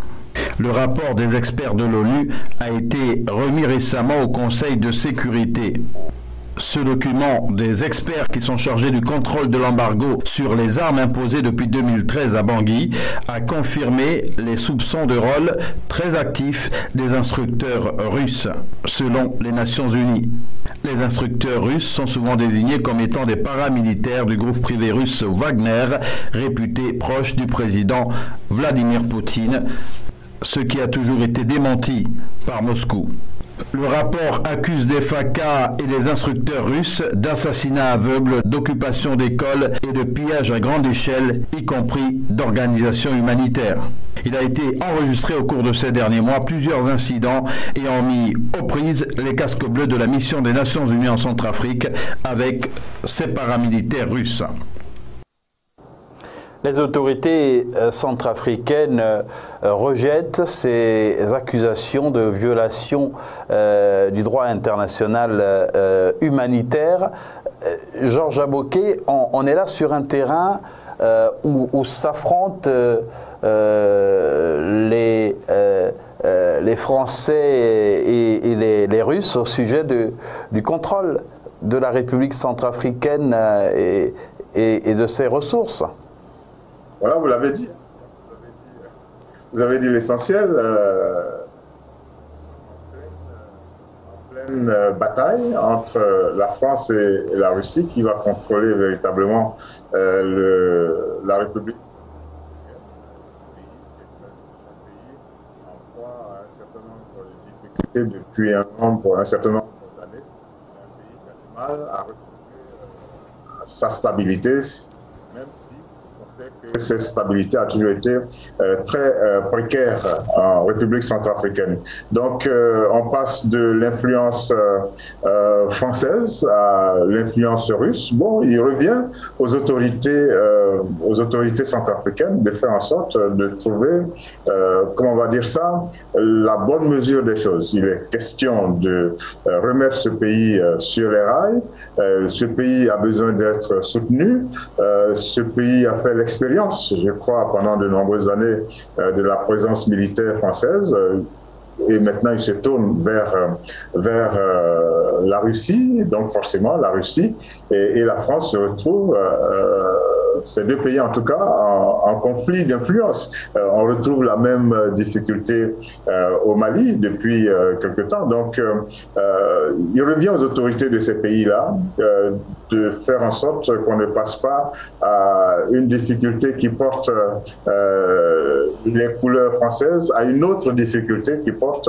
Le rapport des experts de l'ONU a été remis récemment au Conseil de sécurité. Ce document des experts qui sont chargés du contrôle de l'embargo sur les armes imposées depuis 2013 à Bangui a confirmé les soupçons de rôle très actifs des instructeurs russes, selon les Nations Unies. Les instructeurs russes sont souvent désignés comme étant des paramilitaires du groupe privé russe Wagner, réputé proche du président Vladimir Poutine, ce qui a toujours été démenti par Moscou. Le rapport accuse des FACA et les instructeurs russes d'assassinats aveugles, d'occupation d'écoles et de pillage à grande échelle, y compris d'organisations humanitaires. Il a été enregistré au cours de ces derniers mois plusieurs incidents ayant mis aux prises les casques bleus de la mission des Nations Unies en Centrafrique avec ces paramilitaires russes. Les autorités centrafricaines rejettent ces accusations de violation du droit international humanitaire. Georges Aboké, on est là sur un terrain où s'affrontent les Français et les Russes au sujet du contrôle de la République centrafricaine et de ses ressources. Voilà, vous l'avez dit. Vous avez dit l'essentiel. En pleine bataille entre la France et la Russie qui va contrôler véritablement la République. En proie à un certain nombre de difficultés depuis un certain nombre d'années. Un pays qui a du mal à retrouver sa stabilité, même si que cette stabilité a toujours été très précaire en République centrafricaine. Donc, on passe de l'influence française à l'influence russe. Bon, il revient aux autorités centrafricaines de faire en sorte de trouver, comment on va dire ça, la bonne mesure des choses. Il est question de remettre ce pays sur les rails. Ce pays a besoin d'être soutenu. Ce pays a fait l'expérience, je crois, pendant de nombreuses années de la présence militaire française. Et maintenant, il se tourne vers la Russie. Donc, forcément, la Russie et la France se retrouvent, ces deux pays en tout cas, en conflit d'influence. On retrouve la même difficulté au Mali depuis quelque temps. Donc, il revient aux autorités de ces pays-là de faire en sorte qu'on ne passe pas à une difficulté qui porte les couleurs françaises à une autre difficulté qui porte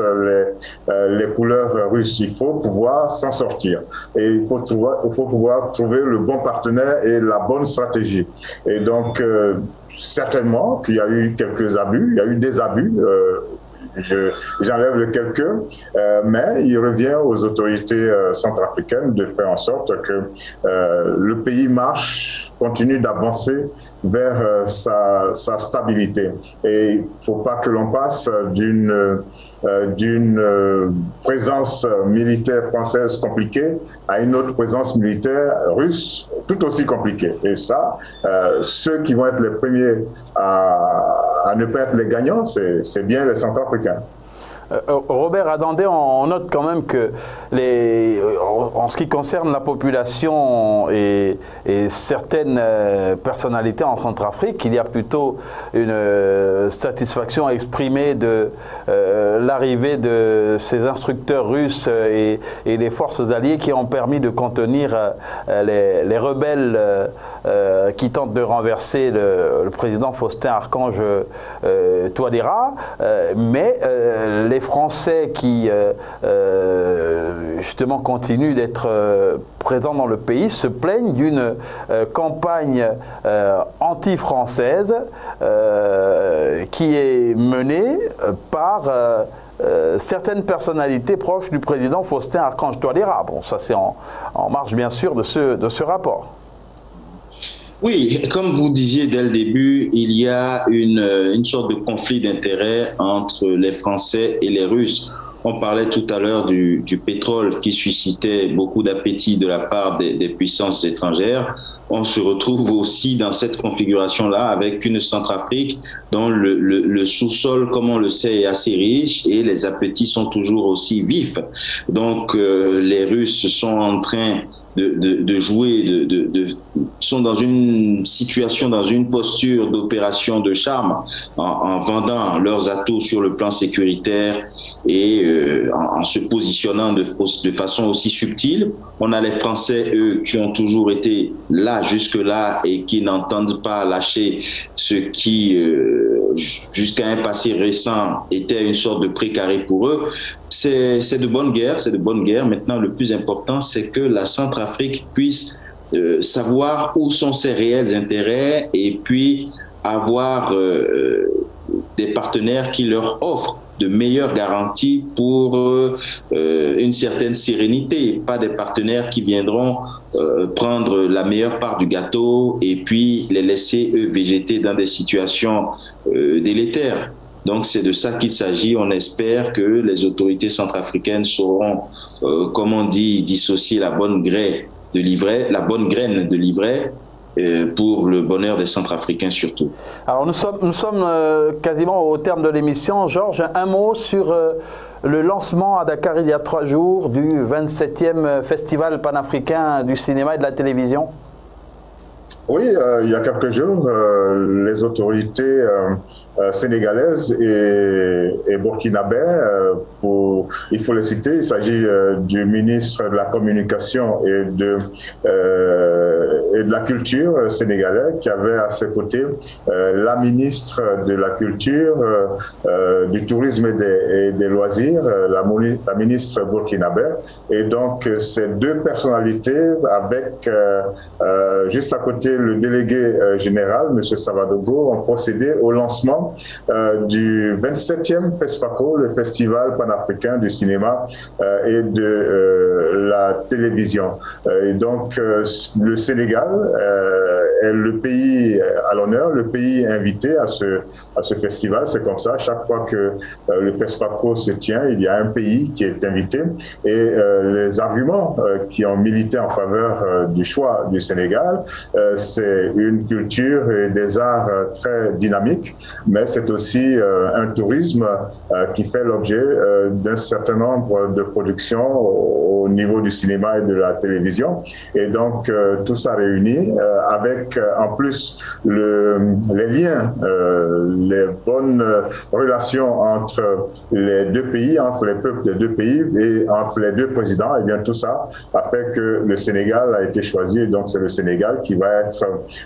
les couleurs russes. Il faut pouvoir s'en sortir. Et il faut pouvoir trouver le bon partenaire et la bonne stratégie. Et donc, certainement qu'il y a eu quelques abus, il y a eu des abus, j'enlève le quelques, mais il revient aux autorités centrafricaines de faire en sorte que le pays marche, continue d'avancer vers sa stabilité. Et il ne faut pas que l'on passe d'une présence militaire française compliquée à une autre présence militaire russe tout aussi compliquée. Et ça, ceux qui vont être les premiers à ne pas être les gagnants, c'est bien les Centrafricains. Robert Adandé, on note quand même que en ce qui concerne la population et certaines personnalités en Centrafrique, il y a plutôt une satisfaction exprimée de l'arrivée de ces instructeurs russes et les forces alliées qui ont permis de contenir les rebelles qui tente de renverser le président Faustin Archange Touadéra, mais les Français qui justement continuent d'être présents dans le pays se plaignent d'une campagne anti-française qui est menée par certaines personnalités proches du président Faustin Archange Touadéra. Bon, ça c'est en marge bien sûr de ce rapport. Oui, comme vous disiez dès le début, il y a une sorte de conflit d'intérêts entre les Français et les Russes. On parlait tout à l'heure du pétrole qui suscitait beaucoup d'appétit de la part des puissances étrangères. On se retrouve aussi dans cette configuration-là avec une Centrafrique dont le sous-sol, comme on le sait, est assez riche et les appétits sont toujours aussi vifs. Donc les Russes sont en train de jouer, sont dans une situation, dans une posture d'opération de charme en vendant leurs atouts sur le plan sécuritaire et en se positionnant de façon aussi subtile. On a les Français, eux, qui ont toujours été là, jusque-là, et qui n'entendent pas lâcher ce qui, jusqu'à un passé récent, était une sorte de précaré pour eux. C'est de bonne guerre, c'est de bonne guerre. Maintenant, le plus important, c'est que la Centrafrique puisse savoir où sont ses réels intérêts et puis avoir des partenaires qui leur offrent de meilleures garanties pour une certaine sérénité, pas des partenaires qui viendront prendre la meilleure part du gâteau et puis les laisser eux végéter dans des situations délétères. Donc c'est de ça qu'il s'agit. On espère que les autorités centrafricaines sauront, comme on dit, dissocier la bonne graine de l'ivraie, pour le bonheur des Centrafricains surtout. Alors nous sommes quasiment au terme de l'émission. Georges, un mot sur le lancement à Dakar il y a 3 jours du 27e Festival panafricain du cinéma et de la télévision. Oui, il y a quelques jours, les autorités sénégalaises et burkinabé, il faut les citer, il s'agit du ministre de la Communication et de la Culture sénégalais qui avait à ses côtés la ministre de la Culture, du Tourisme et des Loisirs, la ministre burkinabé. Et donc, ces deux personnalités avec juste à côté le délégué général, M. Savadogo, ont procédé au lancement du 27e FESPACO, le Festival panafricain du cinéma et de la télévision. Et donc, le Sénégal est le pays à l'honneur, le pays invité à ce festival. C'est comme ça, chaque fois que le FESPACO se tient, il y a un pays qui est invité. Et les arguments qui ont milité en faveur du choix du Sénégal, c'est une culture et des arts très dynamiques, mais c'est aussi un tourisme qui fait l'objet d'un certain nombre de productions au niveau du cinéma et de la télévision. Et donc, tout ça réuni avec en plus les liens, les bonnes relations entre les deux pays, entre les peuples des deux pays et entre les deux présidents, et bien tout ça a fait que le Sénégal a été choisi. Et donc, c'est le Sénégal qui va être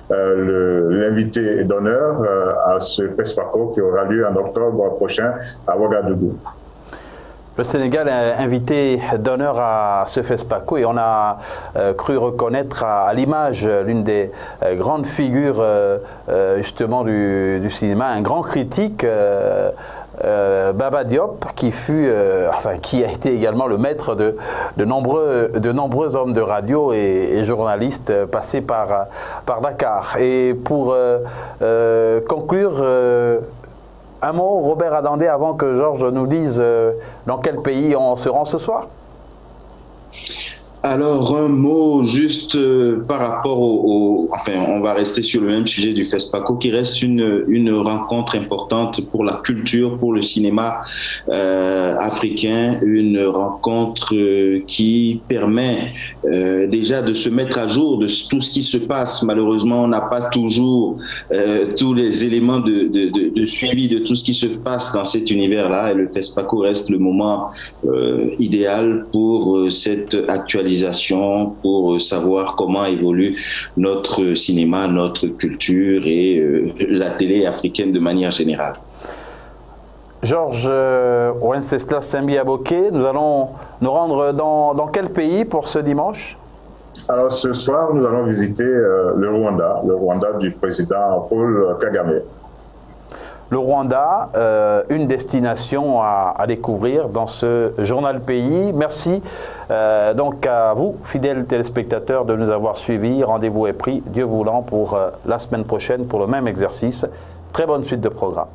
l'invité d'honneur à ce FESPACO qui aura lieu en octobre prochain à Ouagadougou. Le Sénégal est invité d'honneur à ce FESPACO et on a cru reconnaître à l'image l'une des grandes figures justement du cinéma, un grand critique, Baba Diop, qui a été également le maître de nombreux hommes de radio et journalistes passés par Dakar. Et pour conclure, un mot, Robert Adandé, avant que Georges nous dise dans quel pays on se rend ce soir. Alors, un mot juste par rapport enfin, on va rester sur le même sujet du FESPACO, qui reste une rencontre importante pour la culture, pour le cinéma africain, une rencontre qui permet déjà de se mettre à jour de tout ce qui se passe. Malheureusement, on n'a pas toujours tous les éléments de suivi de tout ce qui se passe dans cet univers-là, et le FESPACO reste le moment idéal pour cette actualité d'actualisation pour savoir comment évolue notre cinéma, notre culture et la télé africaine de manière générale. Georges Wenceslas Simbi-Aboké, nous allons nous rendre dans quel pays pour ce dimanche? Alors ce soir, nous allons visiter le Rwanda du président Paul Kagame. Le Rwanda, une destination à découvrir dans ce journal pays. Merci donc à vous, fidèles téléspectateurs, de nous avoir suivis. Rendez-vous est pris, Dieu voulant, pour la semaine prochaine pour le même exercice. Très bonne suite de programme.